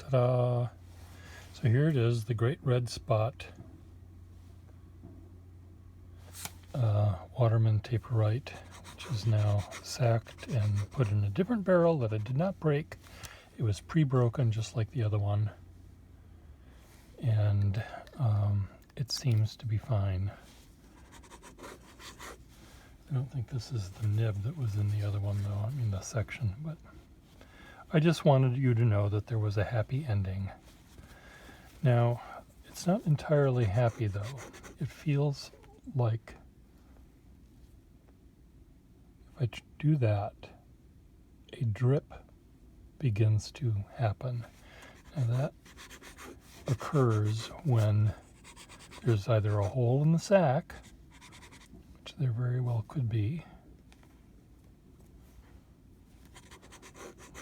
Ta-da! So here it is, the Great Red Spot Waterman Taperite, which is now sacked and put in a different barrel that I did not break. It was pre-broken just like the other one, and it seems to be fine. I don't think this is the nib that was in the other one though, I mean the section, but I just wanted you to know that there was a happy ending. Now, it's not entirely happy though. It feels like if I do that, a drip begins to happen. Now that occurs when there's either a hole in the sack, which there very well could be,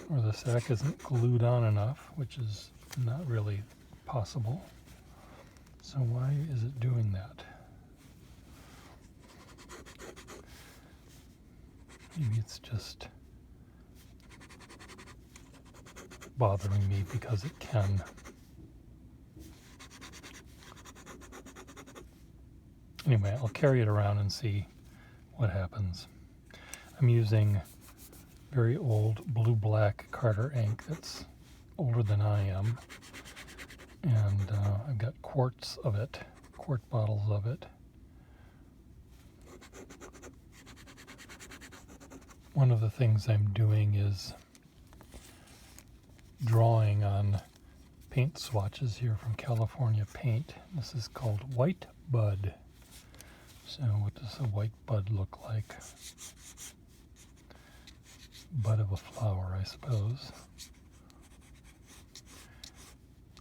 or the sack isn't glued on enough, which is not really possible. So why is it doing that? Maybe it's just bothering me because it can. Anyway, I'll carry it around and see what happens. I'm using very old blue-black Carter ink that's older than I am, and I've got quarts of it, quart bottles of it. One of the things I'm doing is drawing on paint swatches here from California Paint. This is called White Bud. So what does a white bud look like? Bud of a flower, I suppose.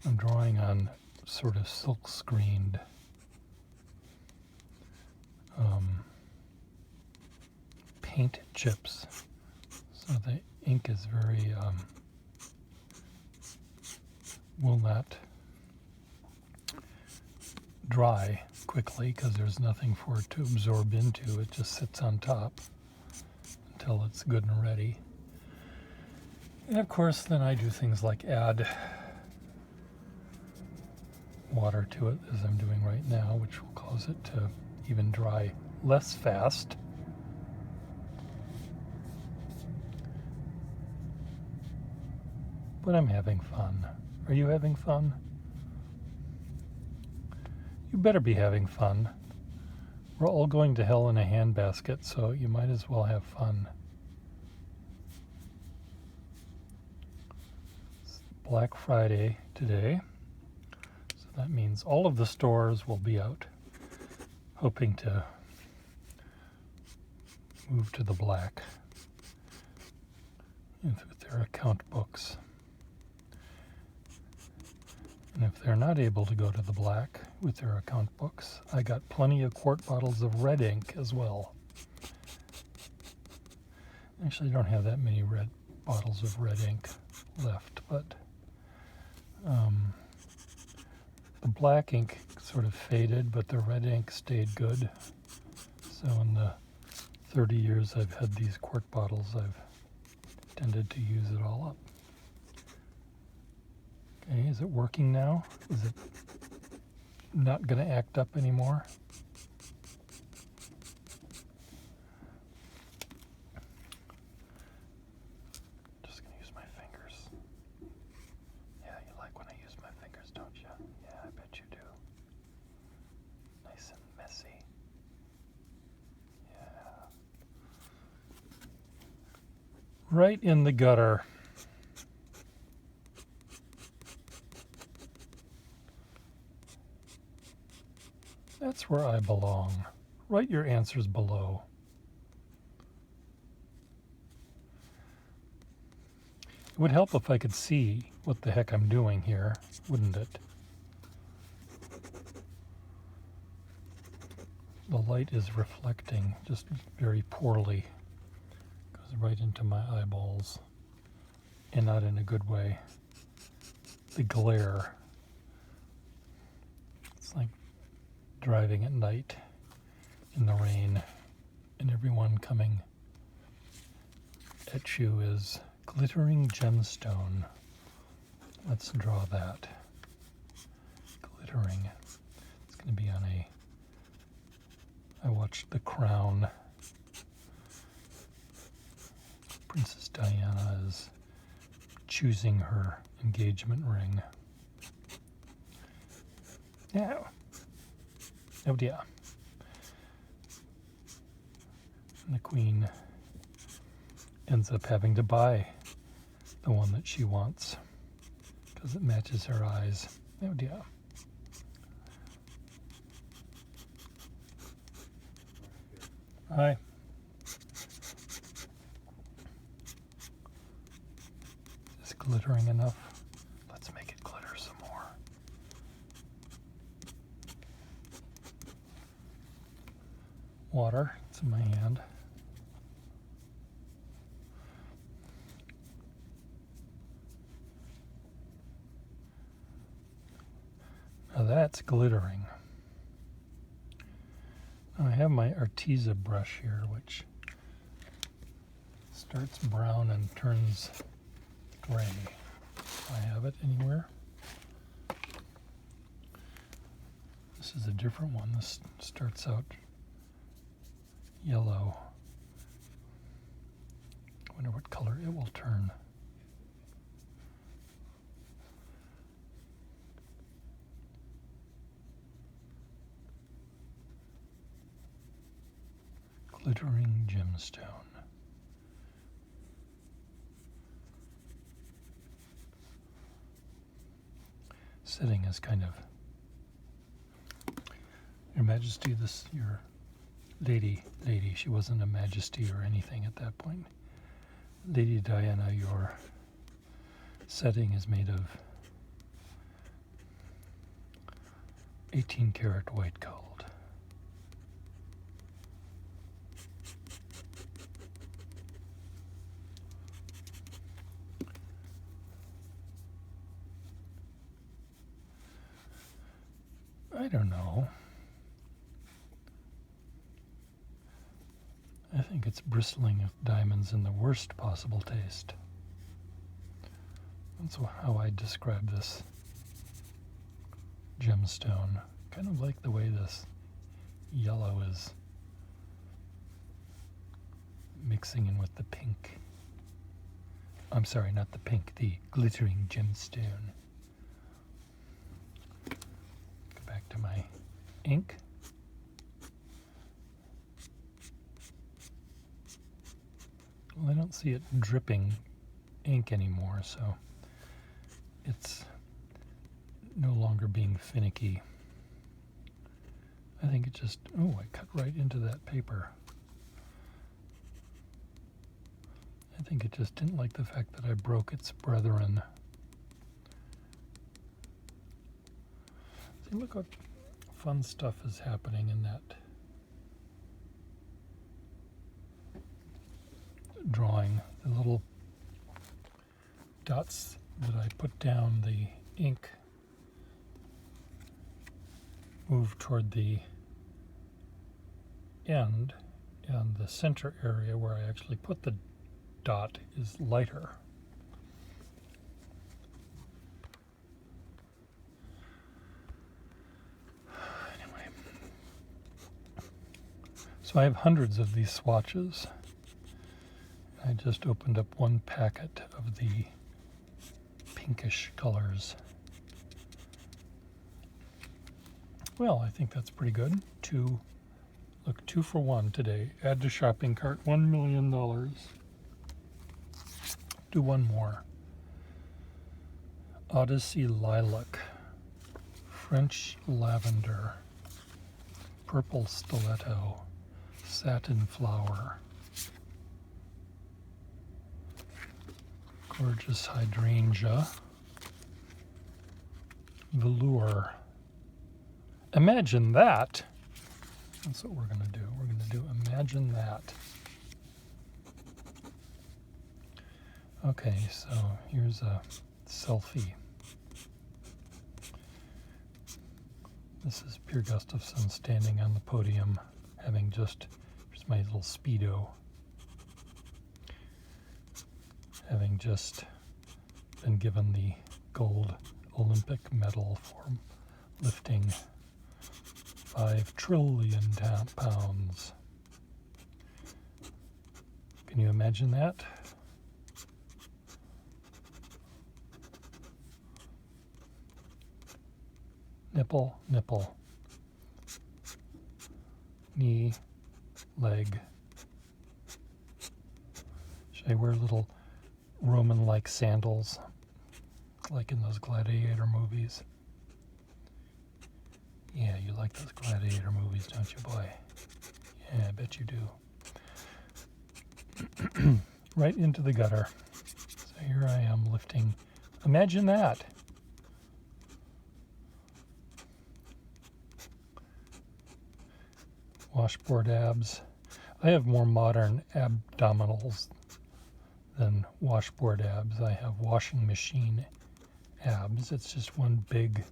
I'm drawing on sort of silk screened paint chips. So the ink is very, will not dry quickly because there's nothing for it to absorb into. It just sits on top until it's good and ready. And of course, then I do things like add water to it, as I'm doing right now, which will cause it to even dry less fast. But I'm having fun. Are you having fun? You better be having fun. We're all going to hell in a handbasket, so you might as well have fun. It's Black Friday today, so that means all of the stores will be out, hoping to move to the black with their account books. And if they're not able to go to the black with their account books, I got plenty of quart bottles of red ink as well. Actually, I don't have that many red bottles of red ink left, but the black ink sort of faded, but the red ink stayed good. So in the 30 years I've had these quart bottles, I've tended to use it all up. Okay, is it working now? Is it not going to act up anymore? Just going to use my fingers. Yeah, you like when I use my fingers, don't you? Yeah, I bet you do. Nice and messy. Yeah. Right in the gutter. That's where I belong. Write your answers below. It would help if I could see what the heck I'm doing here, wouldn't it? The light is reflecting just very poorly. Goes right into my eyeballs, and not in a good way. The glare. It's like driving at night in the rain, and everyone coming at you is glittering gemstone. let's draw that. Glittering. It's going to be on a... I watched The Crown. Princess Diana is choosing her engagement ring. Yeah. Oh dear. And the Queen ends up having to buy the one that she wants because it matches her eyes. Oh dear. Hi. Is it glittering enough? Let's make it glitter some more. Water, it's in my hand. Now that's glittering. Now I have my Arteza brush here, which starts brown and turns gray. Do I have it anywhere? This is a different one. This starts out yellow. I wonder what color it will turn. Glittering gemstone. Setting is kind of, Your Majesty, your lady, she wasn't a majesty or anything at that point. Lady Diana, your setting is made of 18 karat white gold. I don't know. I think it's bristling with diamonds in the worst possible taste. That's how I describe this gemstone. Kind of like the way this yellow is mixing in with the pink. I'm sorry, not the pink, the glittering gemstone. Go back to my ink. Well, I don't see it dripping ink anymore, so it's no longer being finicky. I think it just, oh, I cut right into that paper. I think it just didn't like the fact that I broke its brethren. See, look what fun stuff is happening in that drawing. The little dots that I put down, the ink moved toward the end, and the center area where I actually put the dot is lighter. Anyway, so I have hundreds of these swatches. I just opened up one packet of the pinkish colors. Well, I think that's pretty good. 2 for 1 today. Add to shopping cart, $1 million. Do one more. Odyssey Lilac, French Lavender, Purple Stiletto, Satin Flower, Gorgeous Hydrangea, Velour. Imagine that. That's what we're going to do. We're going to do Imagine That. Okay, so here's a selfie. This is Pierre Gustafson standing on the podium, having just, here's my little Speedo, having just been given the gold Olympic medal for lifting 5 trillion pounds. Can you imagine that? Nipple, nipple, knee, leg. Should I wear little Roman-like sandals, like in those gladiator movies? Yeah, you like those gladiator movies, don't you, boy? Yeah, I bet you do. Right into the gutter. So here I am lifting. Imagine that. Washboard abs. I have more modern abdominals than washboard abs. I have washing machine abs. It's just one big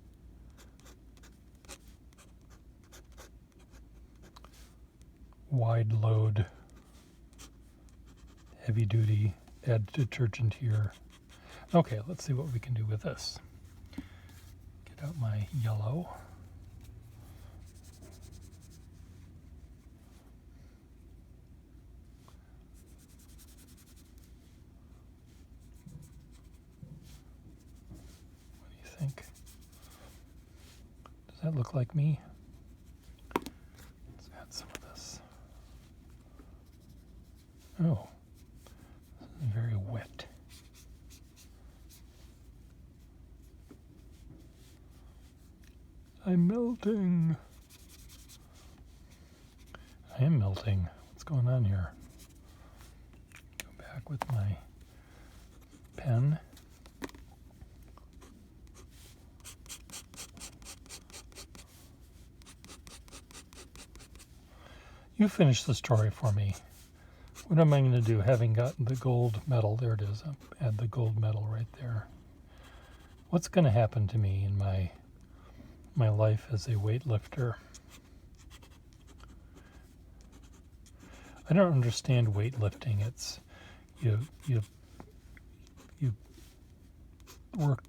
wide load, heavy duty, add detergent here. Okay, let's see what we can do with this. Get out my yellow. What do you think? Does that look like me? Let's add some of this. Oh, this is very wet. I'm melting. I am melting. What's going on here? Go back with my pen. You finish the story for me. What am I going to do, having gotten the gold medal? There it is. I'll add the gold medal right there. What's going to happen to me in my life as a weightlifter? I don't understand weightlifting. It's you work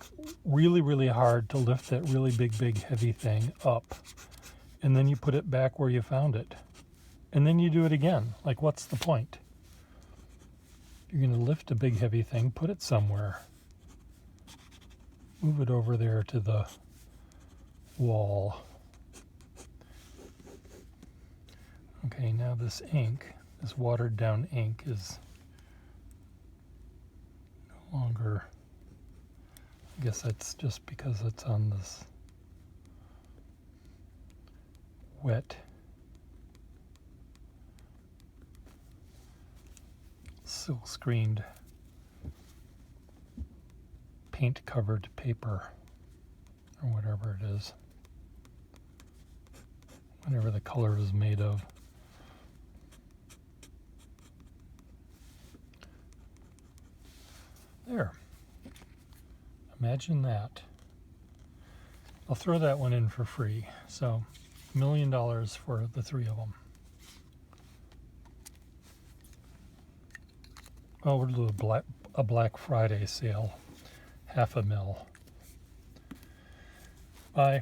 really, really hard to lift that really big, heavy thing up, and then you put it back where you found it, and then you do it again. Like, what's the point? You're going to lift a big, heavy thing, put it somewhere, move it over there to the wall. Okay, now this ink, this watered down ink, is no longer, I guess that's just because it's on this wet silk screened paint covered paper, or whatever it is, whatever the color is made of. There. Imagine that. I'll throw that one in for free. So $1 million for the 3 of them. Oh, we'll do a Black Friday sale. $500,000. Bye.